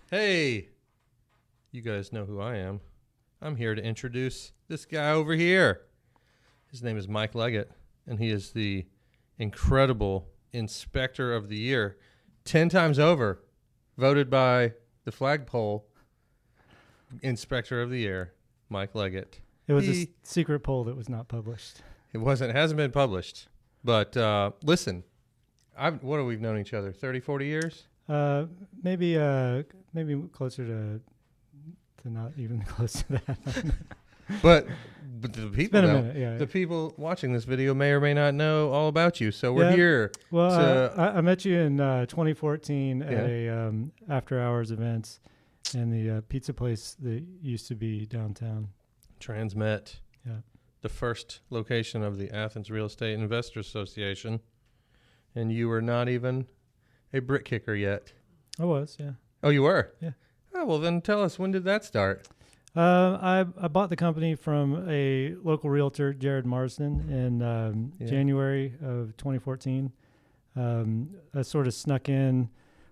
Hey, you guys know who I am. I'm here to introduce this guy over here. His name is Mike Leggett, and he is the incredible Inspector of the Year. 10 times over, voted by the flagpole Inspector of the Year, Mike Leggett. It was a secret poll that was not published. It hasn't been published. But listen, what have we known each other? 30, 40 years? Maybe closer to not even close to that. But the people, the people watching this video may or may not know all about you. So we're here. Well, I met you in 2014 at a after hours events in the pizza place that used to be downtown. Transmet. Yeah. The first location of the Athens Real Estate Investors Association. And you were not even a brick kicker yet. I was, yeah. Oh, you were? Yeah. Oh, well, then tell us, when did that start? I bought the company from a local realtor, Jared Marsden, in January of 2014. I sort of snuck in.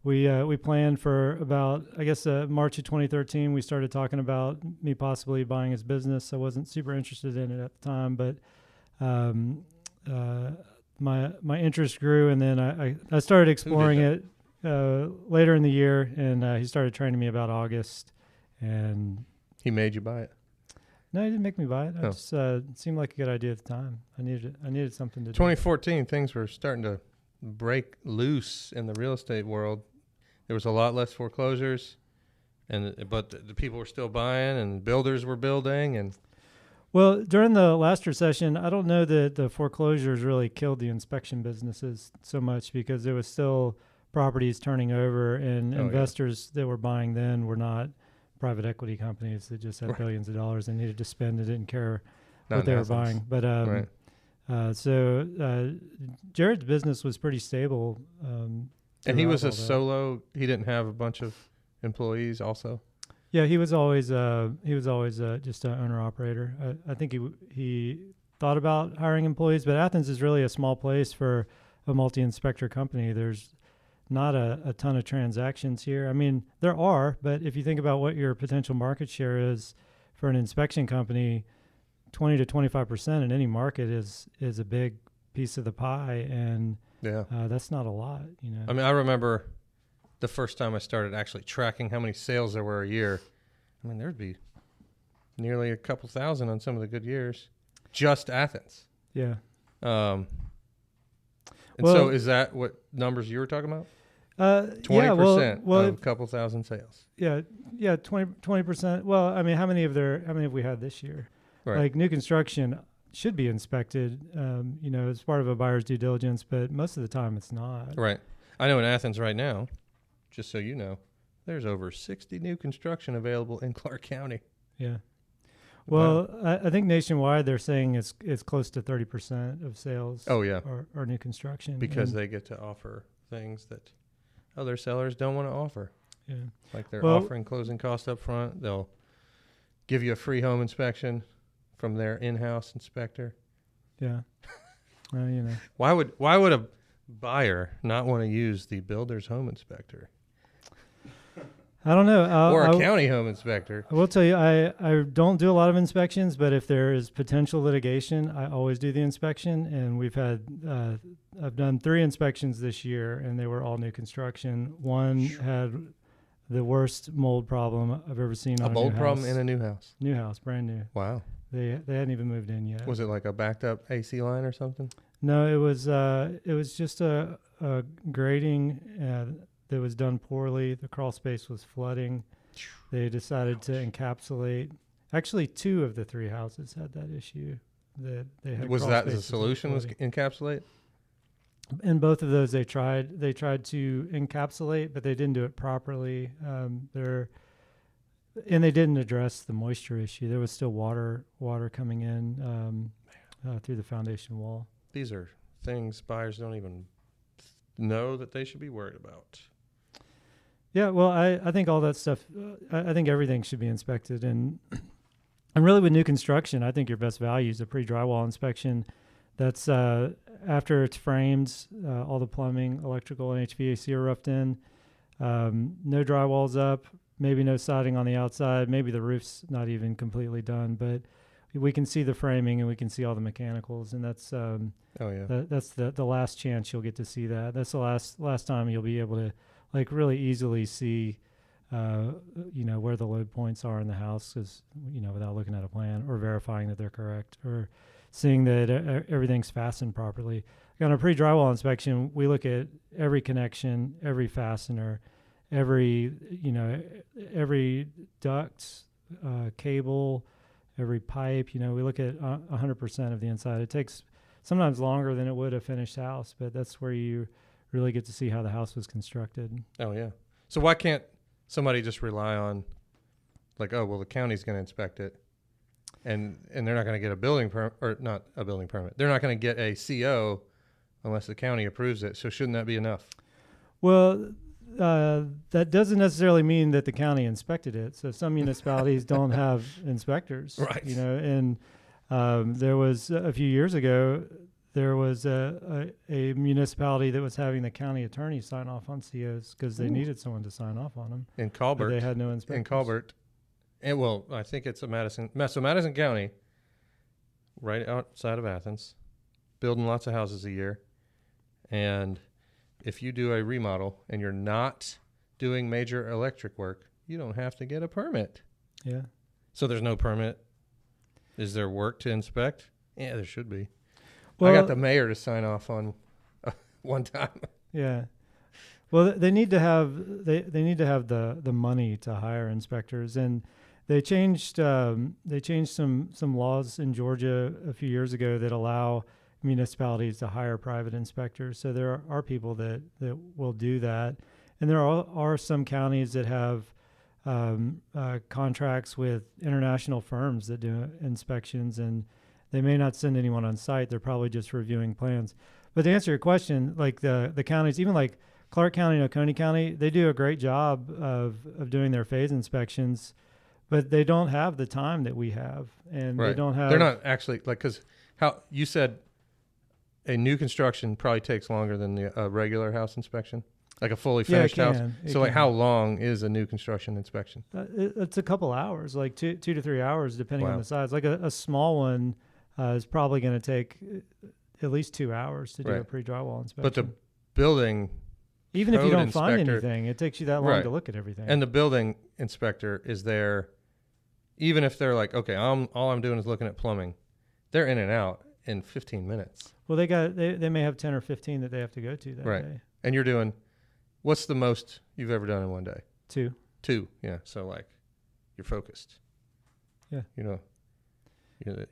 We planned for about, I guess, March of 2013. We started talking about me possibly buying his business. I wasn't super interested in it at the time, but my interest grew, and then I started exploring it later in the year, and he started training me about August, and he made you buy it? No, he didn't make me buy it. It just seemed like a good idea at the time. I needed something to 2014, things were starting to break loose in the real estate world. There was a lot less foreclosures, but the people were still buying, and builders were building. And well, during the last recession, I don't know that the foreclosures really killed the inspection businesses so much, because there was still properties turning over, and investors that were buying then were not private equity companies that just had billions of dollars and needed to spend and didn't care what they were buying. But so Jared's business was pretty stable. And he was a solo. He didn't have a bunch of employees also. Yeah, he was always just an owner operator. I think he thought about hiring employees, but Athens is really a small place for a multi-inspector company. There's not a ton of transactions here. I mean, there are, but if you think about what your potential market share is for an inspection company, 20 to 25% in any market is a big piece of the pie, and that's not a lot, you know. I mean, I remember the first time I started actually tracking how many sales there were a year. I mean, there'd be nearly a couple thousand on some of the good years, just Athens. Yeah. So is that what numbers you were talking about? 20% of a couple thousand sales. Yeah, 20%. Well, I mean, how many have we had this year? Right. Like, new construction should be inspected, as part of a buyer's due diligence, but most of the time it's not. Right. I know in Athens right now, just so you know, there's over 60 new construction available in Clark County. Yeah. Well, I think nationwide they're saying it's close to 30% of sales. Oh, yeah. Are new construction. Because they get to offer things that other sellers don't want to offer. Yeah. Like they're offering closing costs up front. They'll give you a free home inspection from their in-house inspector. Yeah. Well, Why would a buyer not want to use the builder's home inspector? I don't know. Or a county home inspector. I will tell you, I don't do a lot of inspections, but if there is potential litigation, I always do the inspection. And I've done 3 inspections this year, and they were all new construction. One had the worst mold problem I've ever seen on a mold problem in a new house? New house, brand new. Wow. They hadn't even moved in yet. Was it like a backed up AC line or something? No, it was just a grading that was done poorly. The crawl space was flooding. They decided to encapsulate. Actually, 2 of the 3 houses had that issue. That they had. Was that the solution? Was encapsulate? In both of those, they tried to encapsulate, but they didn't do it properly. And they didn't address the moisture issue. There was still water coming in through the foundation wall. These are things buyers don't even know that they should be worried about. Yeah, well, I think all that stuff, I think everything should be inspected. And really with new construction, I think your best value is a pre-drywall inspection. That's after it's framed, all the plumbing, electrical, and HVAC are roughed in. No drywall's up, maybe no siding on the outside, maybe the roof's not even completely done, but we can see the framing and we can see all the mechanicals, and that's that's the last chance you'll get to see that. That's the last time you'll be able to like really easily see where the load points are in the house, because without looking at a plan or verifying that they're correct or seeing that everything's fastened properly. On a pre-drywall inspection, we look at every connection, every fastener, every duct, cable, every pipe. We look at 100% of the inside. It takes sometimes longer than it would a finished house, but that's where you really get to see how the house was constructed. Oh yeah. So why can't somebody just rely on, like, oh well, the county's going to inspect it, and they're not going to get a building permit, or not a building permit. They're not going to get a CO unless the county approves it. So shouldn't that be enough? Well, that doesn't necessarily mean that the county inspected it. So some municipalities don't have inspectors, right? And there was a few years ago, there was a municipality that was having the county attorney sign off on COs because they needed someone to sign off on them. In Colbert, they had no inspectors. In Colbert, and well, I think it's Madison County, right outside of Athens, building lots of houses a year, and if you do a remodel and you're not doing major electric work, you don't have to get a permit. Yeah. So there's no permit. Is there work to inspect? Yeah, there should be. Well, I got the mayor to sign off on one time. Yeah. Well, they need to have the money to hire inspectors, and they changed some laws in Georgia a few years ago that allow municipalities to hire private inspectors. So there are people that will do that. And there are some counties that have contracts with international firms that do inspections, and they may not send anyone on site. They're probably just reviewing plans. But to answer your question, like the counties, even like Clark County and Oconee County, they do a great job of doing their phase inspections, but they don't have the time that we have. And right. They don't have... They're not actually, like, because how you said a new construction probably takes longer than the regular house inspection, like a fully finished house. So like how long is a new construction inspection? It's a couple hours, like 2 to 3 hours, depending on the size. Like a small one is probably going to take at least 2 hours to do a pre-drywall inspection. But the building, even if you don't find anything, it takes you that long to look at everything. And the building inspector is there, even if they're like, okay, all I'm doing is looking at plumbing. They're in and out in 15 minutes. Well, they may have 10 or 15 that they have to go to that day. And you're doing, what's the most you've ever done in one day? 2. 2, yeah. So like, you're focused. Yeah. You're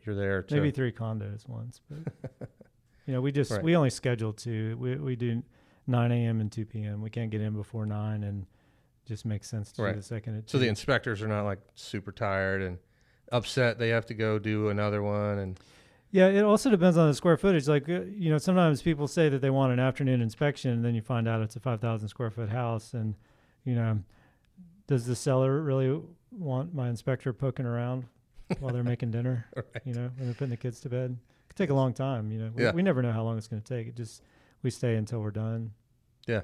there. Maybe 3 condos once, but we only schedule 2. We do 9 a.m. and 2 p.m. We can't get in before 9, and just makes sense to do the second at 2. So the inspectors are not like super tired and upset they have to go do another one. And yeah, it also depends on the square footage. Like, sometimes people say that they want an afternoon inspection, and then you find out it's a 5,000 square foot house. And, does the seller really want my inspector poking around while they're making dinner, when they're putting the kids to bed? It could take a long time. We never know how long it's going to take. We stay until we're done. Yeah.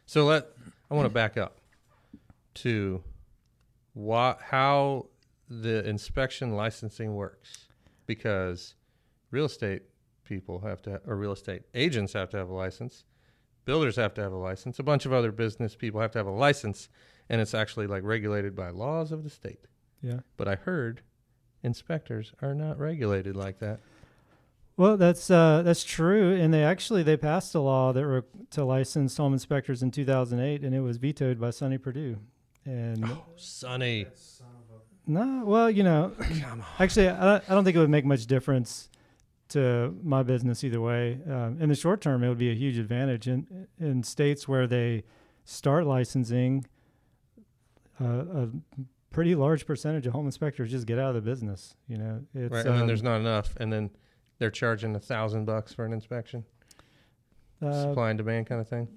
So I want to back up to how the inspection licensing works, because real estate people real estate agents have to have a license. Builders have to have a license. A bunch of other business people have to have a license, and it's actually like regulated by laws of the state. Yeah. But I heard inspectors are not regulated like that. Well, that's true, and they passed a law to license home inspectors in 2008, and it was vetoed by Sonny Perdue. And Sonny. No, well, actually, I don't think it would make much difference to my business either way. In the short term, it would be a huge advantage. In states where they start licensing, a pretty large percentage of home inspectors just get out of the business. It's, right, and then there's not enough, and then they're charging $1,000 for an inspection. Supply and demand kind of thing.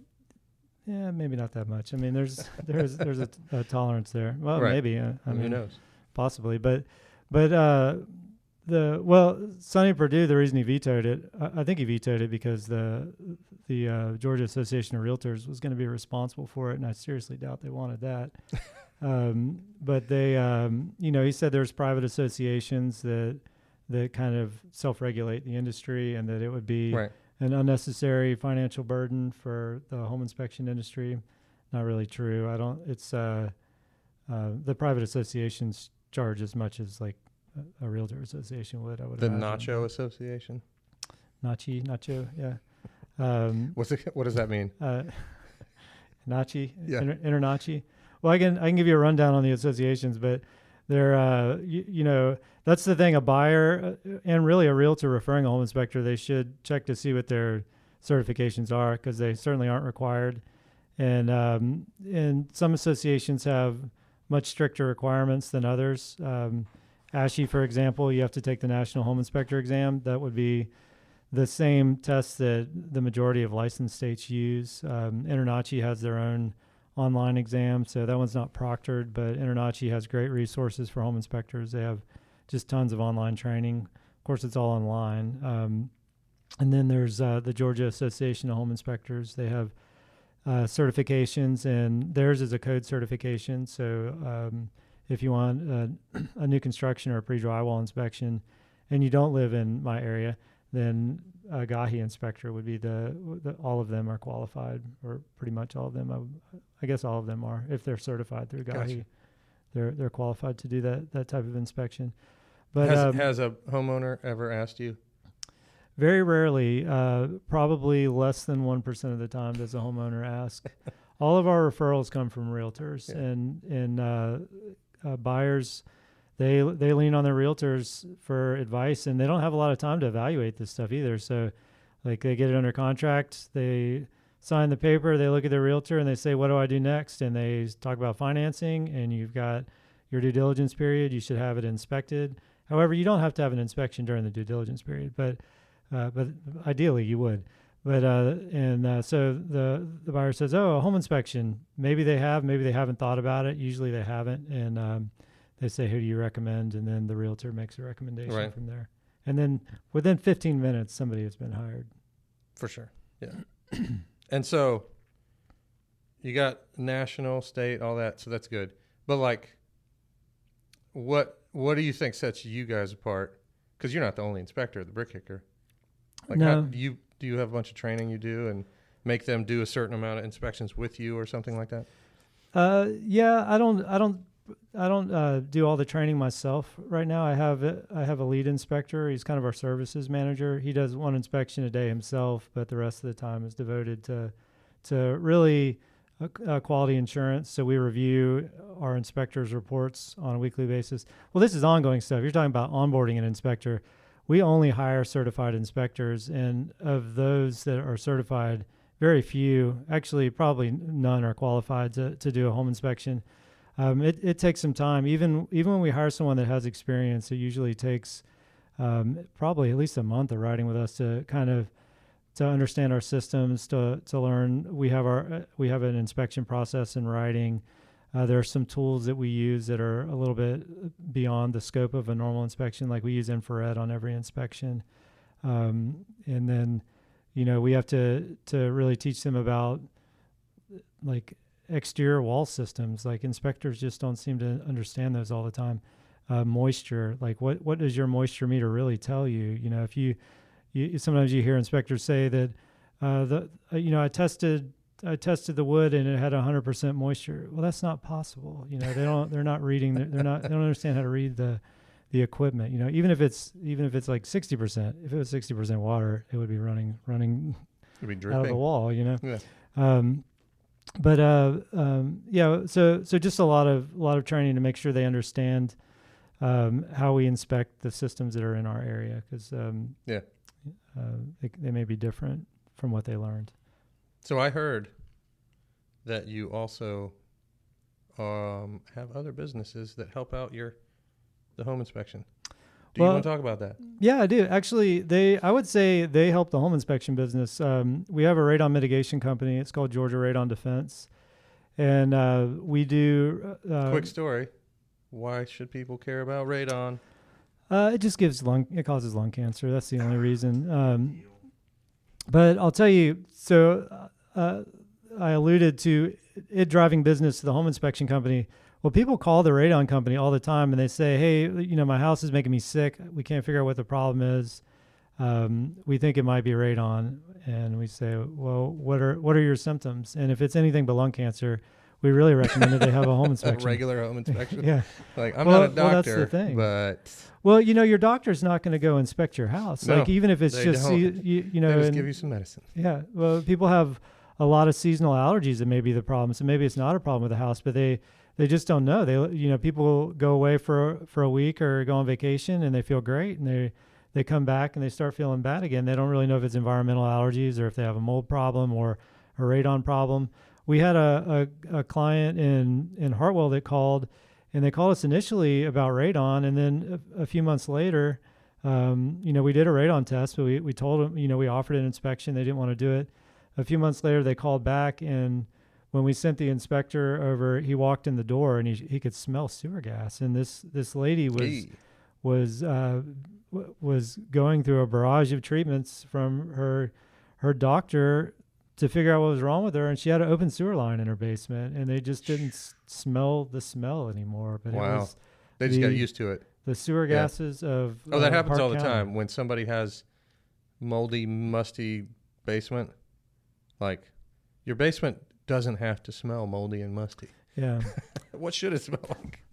Yeah, maybe not that much. I mean, there's a tolerance there. Well, right. Maybe. Who knows? Possibly, but Sonny Perdue, the reason he vetoed it, I think he vetoed it because the Georgia Association of Realtors was going to be responsible for it, and I seriously doubt they wanted that. But they, he said there's private associations that kind of self-regulate the industry, and that it would be an unnecessary financial burden for the home inspection industry. Not really true. It's the private associations charge as much as like a realtor association would, I would imagine. The Nacho Association? Nacho, yeah. What does that mean? Nachi, yeah. Internachi. Well, I can give you a rundown on the associations, but they're, that's the thing. A buyer and really a realtor referring a home inspector, they should check to see what their certifications are, because they certainly aren't required. And some associations have much stricter requirements than others. ASHI, for example, you have to take the National Home Inspector exam. That would be the same test that the majority of licensed states use. InterNACHI has their own online exam, so that one's not proctored, but InterNACHI has great resources for home inspectors. They have just tons of online training. Of course, it's all online. And then there's the Georgia Association of Home Inspectors. They have certifications, and theirs is a code certification. So if you want a new construction or a pre-drywall inspection and you don't live in my area, then a GAHI inspector would be all of them are qualified, or pretty much all of them. I guess all of them are. If they're certified through GAHI, gotcha. They're qualified to do that type of inspection. But has a homeowner ever asked you? Very rarely, probably less than 1% of the time does a homeowner ask. All of our referrals come from realtors, and buyers. They lean on their realtors for advice, and they don't have a lot of time to evaluate this stuff either. So, like, they get it under contract, they sign the paper, they look at their realtor, and they say, "What do I do next?" And they talk about financing, and you've got your due diligence period. You should have it inspected. However, you don't have to have an inspection during the due diligence period, but ideally you would. But so the buyer says, "Oh, a home inspection. Maybe they have, maybe they haven't thought about it. Usually they haven't." And they say, "Who do you recommend?" And then the realtor makes a recommendation from there. And then within 15 minutes, somebody has been hired. For sure. Yeah. And so you got national, state, all that. So that's good. But like, what do you think sets you guys apart? Because you're not the only inspector, the brick kicker. Like, no. Do you have a bunch of training you do and make them do a certain amount of inspections with you or something like that? Yeah, I don't do all the training myself right now. I have a lead inspector. He's kind of our services manager. He does one inspection a day himself, but the rest of the time is devoted to really quality insurance. So we review our inspectors' reports on a weekly basis. Well, this is ongoing stuff. You're talking about onboarding an inspector. We only hire certified inspectors, and of those that are certified, very few, actually probably none, are qualified to do a home inspection. It takes some time. Even when we hire someone that has experience, it usually takes probably at least a month of riding with us to kind of to understand our systems, to learn. We have an inspection process in writing. There are some tools that we use that are a little bit beyond the scope of a normal inspection. Like we use infrared on every inspection, and then we have to really teach them about like exterior wall systems. Like inspectors just don't seem to understand those all the time. Moisture, like what does your moisture meter really tell you? If you sometimes you hear inspectors say that I tested the wood and it had 100% moisture. Well, that's not possible. They're not reading. They don't understand how to read the equipment. Even if it's like 60%. If it was 60% water, it would be running. It'd be dripping out of the wall. Yeah. So just a lot of training to make sure they understand how we inspect the systems that are in our area, because they may be different from what they learned. So I heard that you also have other businesses that help out the home inspection. Do you want to talk about that? Yeah, I do. Actually, I would say they help the home inspection business. We have a radon mitigation company. It's called Georgia Radon Defense. And we do... quick story. Why should people care about radon? It just it causes lung cancer. That's the only reason. But I'll tell you, so I alluded to it driving business to the home inspection company. Well, people call the radon company all the time and they say, hey, my house is making me sick. We can't figure out what the problem is. We think it might be radon. And we say, well, what are your symptoms? And if it's anything but lung cancer, we really recommend that they have a home inspection. A regular home inspection? Yeah. Like, I'm not a doctor, well, that's the thing. but... Well, your doctor's not going to go inspect your house. No, like, even if it's just, they just give you some medicine. Yeah. Well, people have a lot of seasonal allergies that may be the problem. So maybe it's not a problem with the house, but they just don't know. People go away for a week or go on vacation and they feel great, and they come back and they start feeling bad again. They don't really know if it's environmental allergies or if they have a mold problem or a radon problem. We had a client in Hartwell that called, and they called us initially about radon, and then a few months later, we did a radon test, but we told them, we offered an inspection. They didn't want to do it. A few months later, they called back, and when we sent the inspector over, he walked in the door and he could smell sewer gas. And this lady was going through a barrage of treatments from her doctor to figure out what was wrong with her, and she had an open sewer line in her basement, and they just didn't smell the smell anymore. But wow, they just got used to it. The sewer gases of that happens Park all the County. time when somebody has moldy, musty basement. Like, your basement doesn't have to smell moldy and musty. Yeah. What should it smell like?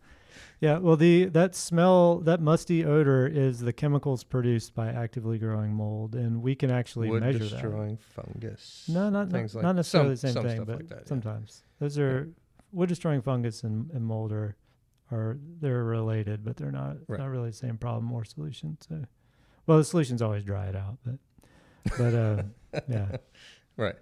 Yeah, well, that musty odor is the chemicals produced by actively growing mold, and we can actually measure that. Wood-destroying fungus. No, not necessarily the same thing, but like that, sometimes. Those are wood-destroying fungus and mold are they're related, but they're not really the same problem or solution. So, well, the solution's always dry it out, but yeah. Right.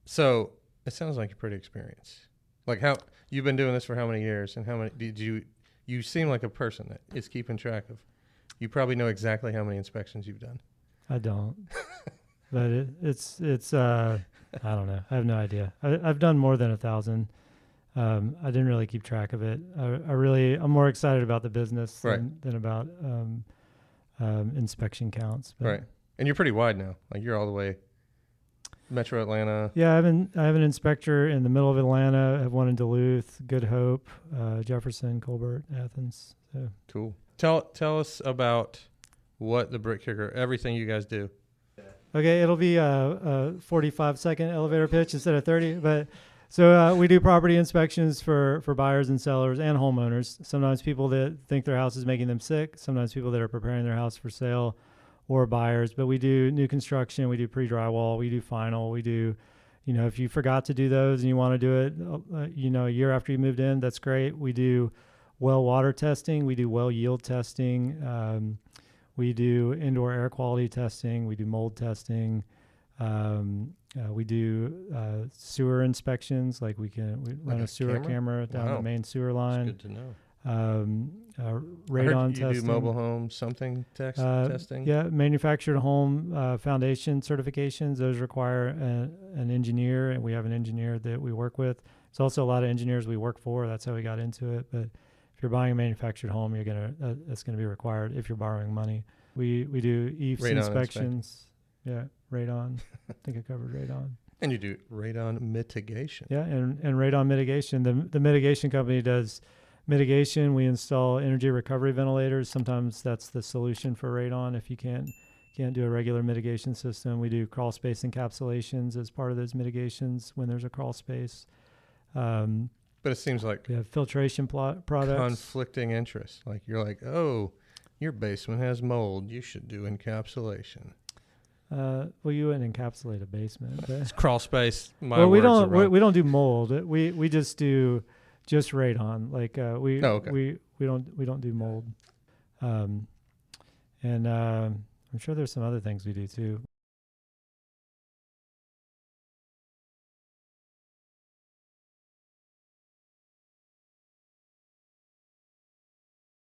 So it sounds like you're pretty experienced. Like, how you've been doing this for how many years, and how many did you seem like a person that is keeping track of. You probably know exactly how many inspections you've done. I don't, but it's I don't know. I have no idea. I've done more than 1,000. I didn't really keep track of it. I'm more excited about the business than about inspection counts. But. Right. And you're pretty wide now. Like, you're all the way Metro Atlanta. Yeah, I have an inspector in the middle of Atlanta. I have one in Duluth, Good Hope, Jefferson, Colbert, Athens. So. Cool. Tell us about what the Brick Kicker, everything you guys do. Okay, it'll be a 45-second elevator pitch instead of 30. But so we do property inspections for buyers and sellers and homeowners. Sometimes people that think their house is making them sick. Sometimes people that are preparing their house for sale or buyers. But we do new construction. We do pre-drywall. We do final. We do, if you forgot to do those and you want to do it, a year after you moved in, that's great. We do well water testing. We do well yield testing. We do indoor air quality testing. We do mold testing. We do sewer inspections. Like we run a sewer camera down the main sewer line. That's good to know. Radon testing. You do mobile home testing? Yeah, manufactured home foundation certifications. Those require an engineer, and we have an engineer that we work with. There's also a lot of engineers we work for. That's how we got into it. But if you're buying a manufactured home, that's gonna be required if you're borrowing money. We do EIFS inspections. Yeah, radon. I think I covered radon. And you do radon mitigation. Yeah, and radon mitigation. The mitigation company does mitigation. We install energy recovery ventilators. Sometimes that's the solution for radon if you can't do a regular mitigation system. We do crawl space encapsulations as part of those mitigations when there's a crawl space. But it seems like we have filtration products. Conflicting interests. Like, you're like, oh, your basement has mold. You should do encapsulation. Well, you wouldn't encapsulate a basement. It's crawl space. We don't do mold. We just do radon. Like we don't do mold. And I'm sure there's some other things we do too.